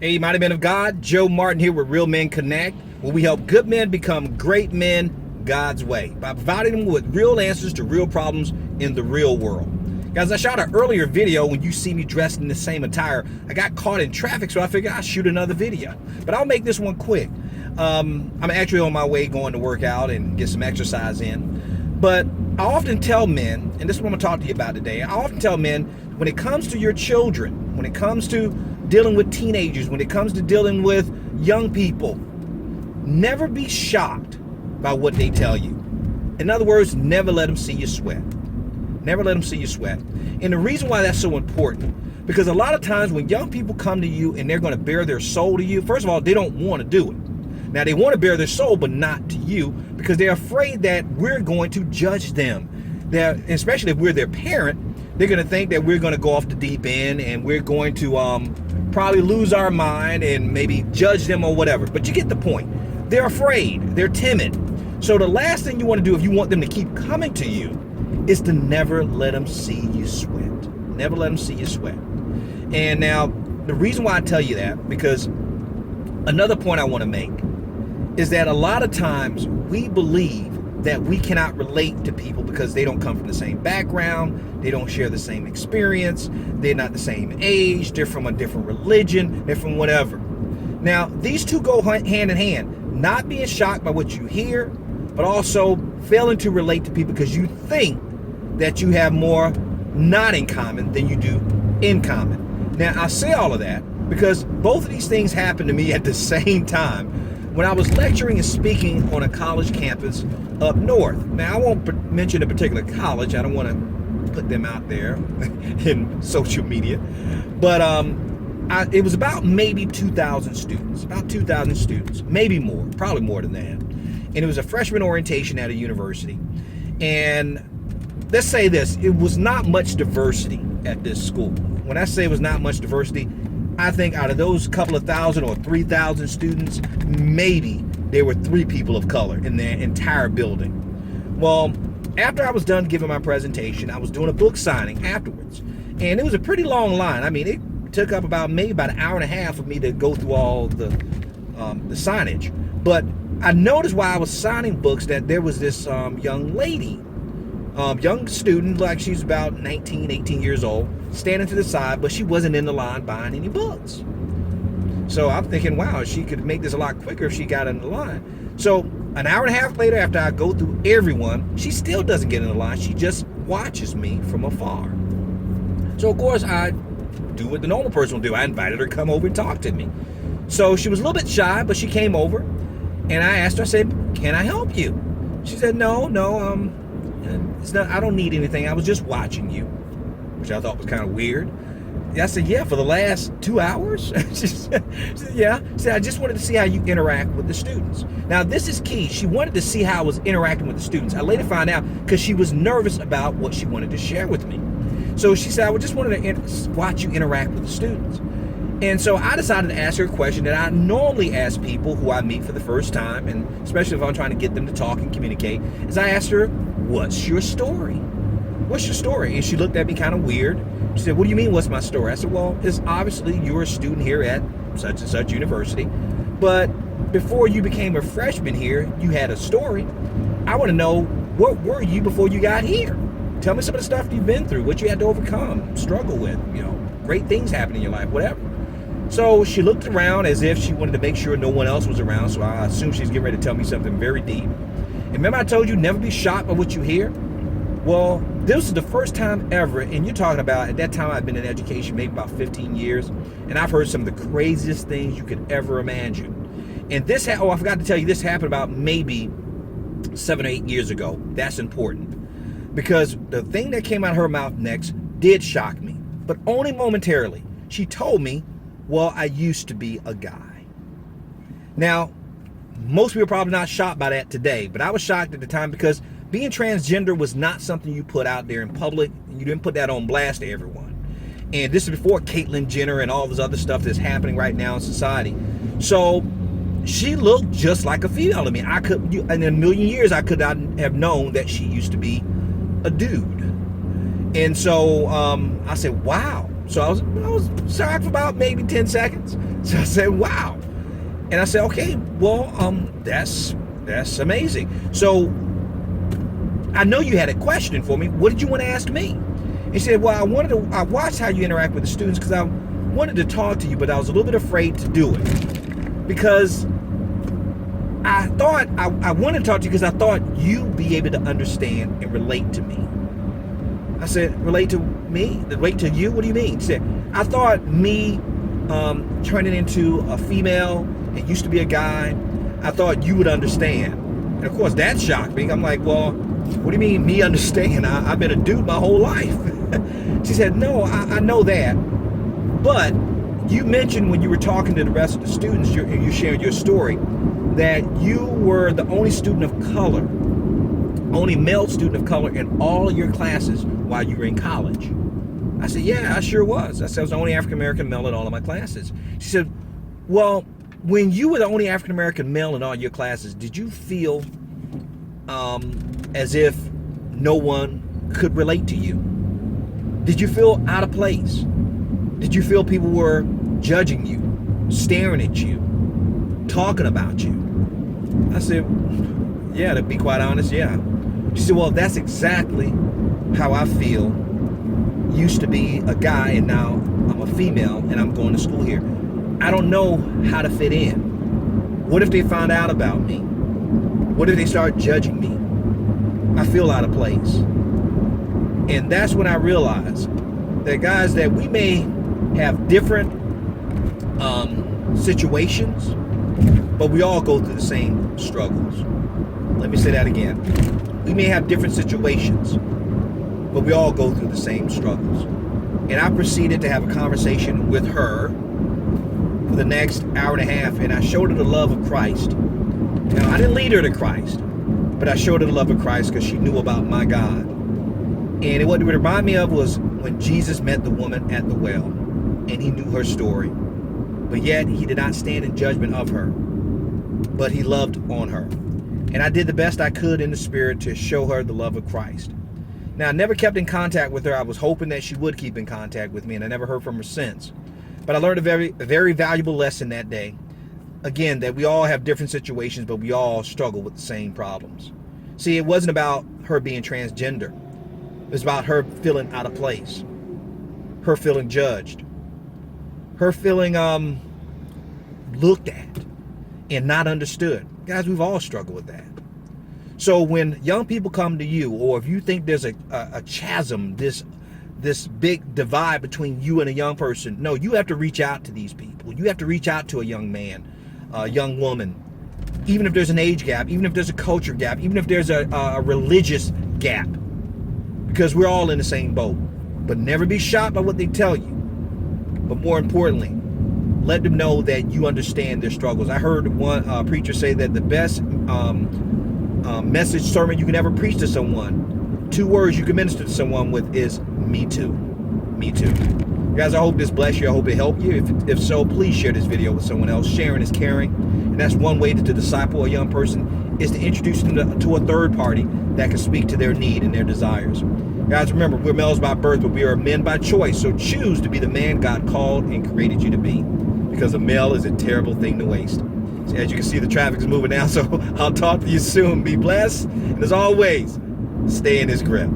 Hey, mighty men of God, Joe Martin here with Real Men Connect, where we help good men become great men God's way by providing them with real answers to real problems in the real world. Guys, I shot an earlier video when you see me dressed in the same attire. I got caught in traffic, so I figured I'll shoot another video. But I'll make this one quick. I'm actually on my way going to work out and get some exercise in. But I often tell men, and this is what I'm going to talk to you about today, I often tell men, when it comes to your children, when it comes to dealing with teenagers, when it comes to dealing with young people, never be shocked by what they tell you. In other words, never let them see you sweat. Never let them see you sweat. And the reason why that's so important, because a lot of times when young people come to you and they're going to bare their soul to you, first of all, they don't want to do it. Now, they want to bare their soul, but not to you, because they're afraid that we're going to judge them. They're, especially if we're their parent, they're going to think that we're going to go off the deep end and we're going to probably lose our mind and maybe judge them or whatever. But you get the point. They're afraid. They're timid. So the last thing you want to do if you want them to keep coming to you is to never let them see you sweat. Never let them see you sweat. And now, the reason why I tell you that, because another point I want to make is that a lot of times we believe that we cannot relate to people because they don't come from the same background, they don't share the same experience, they're not the same age, they're from a different religion, they're from whatever. Now, these two go hand in hand, not being shocked by what you hear, but also failing to relate to people because you think that you have more not in common than you do in common. Now, I say all of that because both of these things happened to me at the same time when I was lecturing and speaking on a college campus up north. Now, I won't mention a particular college. I don't want to put them out there in social media. But it was about maybe 2,000 students. About 2,000 students. Maybe more. Probably more than that. And it was a freshman orientation at a university. And let's say this. It was not much diversity at this school. When I say it was not much diversity, I think out of those couple of thousand or 3,000 students, maybe there were 3 people of color in the entire building. Well, after I was done giving my presentation, I was doing a book signing afterwards. And it was a pretty long line. I mean, it took up maybe about an hour and a half for me to go through all the signage. But I noticed while I was signing books that there was this young lady, young student, like she's about 19, 18 years old, standing to the side, but she wasn't in the line buying any books. So I'm thinking, wow, she could make this a lot quicker if she got in the line. So an hour and a half later, after I go through everyone, she still doesn't get in the line. She just watches me from afar. So of course I do what the normal person will do. I invited her to come over and talk to me. So she was a little bit shy, but she came over and I asked her, I said, can I help you? She said, no, it's not, I don't need anything. I was just watching you, which I thought was kind of weird. I said, yeah, for the last 2 hours? She said, yeah. She said, I just wanted to see how you interact with the students. Now, this is key. She wanted to see how I was interacting with the students. I later found out because she was nervous about what she wanted to share with me. So she said, I just wanted to watch you interact with the students. And so I decided to ask her a question that I normally ask people who I meet for the first time, and especially if I'm trying to get them to talk and communicate, is I asked her, what's your story? What's your story? And she looked at me kind of weird. She said, what do you mean, what's my story? I said, well, it's obviously you're a student here at such and such university, but before you became a freshman here, you had a story. I want to know, what were you before you got here? Tell me some of the stuff you've been through, what you had to overcome, struggle with, great things happen in your life, whatever. So she looked around as if she wanted to make sure no one else was around, so I assumed she's getting ready to tell me something very deep. And remember I told you, never be shocked by what you hear? Well, this is the first time ever, and you're talking about, at that time I'd been in education maybe about 15 years, and I've heard some of the craziest things you could ever imagine. And this, I forgot to tell you, this happened about maybe 7 or 8 years ago. That's important. Because the thing that came out of her mouth next did shock me, but only momentarily. She told me, well, I used to be a guy. Now, most people are probably not shocked by that today, but I was shocked at the time because being transgender was not something you put out there in public. You didn't put that on blast to everyone. And this is before Caitlyn Jenner and all this other stuff that's happening right now in society. So she looked just like a female to me. In a million years, I could not have known that she used to be a dude. And so I said, wow. So I was shocked for about maybe 10 seconds. So I said, wow. And I said, okay, well, that's amazing. So I know you had a question for me. What did you want to ask me? He said, well, I watched how you interact with the students because I wanted to talk to you, but I was a little bit afraid to do it because I thought I wanted to talk to you because I thought you'd be able to understand and relate to me. I said, relate to me? Relate to you? What do you mean? He said, I thought me turning into a female and used to be a guy, I thought you would understand. And of course that shocked me. I'm like, well, what do you mean me understand? I've been a dude my whole life. She said, no, I know that. But you mentioned when you were talking to the rest of the students, you shared your story, that you were the only student of color, only male student of color in all of your classes while you were in college. I said, yeah, I sure was. I said, I was the only African-American male in all of my classes. She said, well, when you were the only African-American male in all your classes, did you feel as if no one could relate to you? Did you feel out of place? Did you feel people were judging you, staring at you, talking about you? I said, yeah, to be quite honest, yeah. She said, well, that's exactly how I feel. Used to be a guy and now I'm a female and I'm going to school here. I don't know how to fit in. What if they found out about me? What if they start judging me? I feel out of place. And that's when I realized that, guys, that we may have different situations, but we all go through the same struggles. Let me say that again. We may have different situations, but we all go through the same struggles. And I proceeded to have a conversation with her for the next hour and a half, and I showed her the love of Christ. Now, I didn't lead her to Christ, but I showed her the love of Christ because she knew about my God. And what it would remind me of was when Jesus met the woman at the well, and he knew her story, but yet he did not stand in judgment of her, but he loved on her. And I did the best I could in the spirit to show her the love of Christ. Now, I never kept in contact with her. I was hoping that she would keep in contact with me, and I never heard from her since. But I learned a very valuable lesson that day. Again, that we all have different situations, but we all struggle with the same problems. See, it wasn't about her being transgender. It was about her feeling out of place, her feeling judged, her feeling looked at and not understood. Guys, we've all struggled with that. So when young people come to you, or if you think there's a chasm, this big divide between you and a young person, no, you have to reach out to these people. You have to reach out to a young man, a young woman, even if there's an age gap, even if there's a culture gap, even if there's a religious gap, because we're all in the same boat. But never be shocked by what they tell you. But more importantly, let them know that you understand their struggles. I heard one preacher say that the best message sermon you can ever preach to someone, 2 words you can minister to someone with, is me too. Me too. Guys, I hope this bless you. I hope it helped you. If so, please share this video with someone else. Sharing is caring. And that's one way to disciple a young person, is to introduce them to a third party that can speak to their need and their desires. Guys, remember, we're males by birth, but we are men by choice. So choose to be the man God called and created you to be, because a male is a terrible thing to waste. So as you can see, the traffic is moving now, so I'll talk to you soon. Be blessed. And as always, stay in his grip.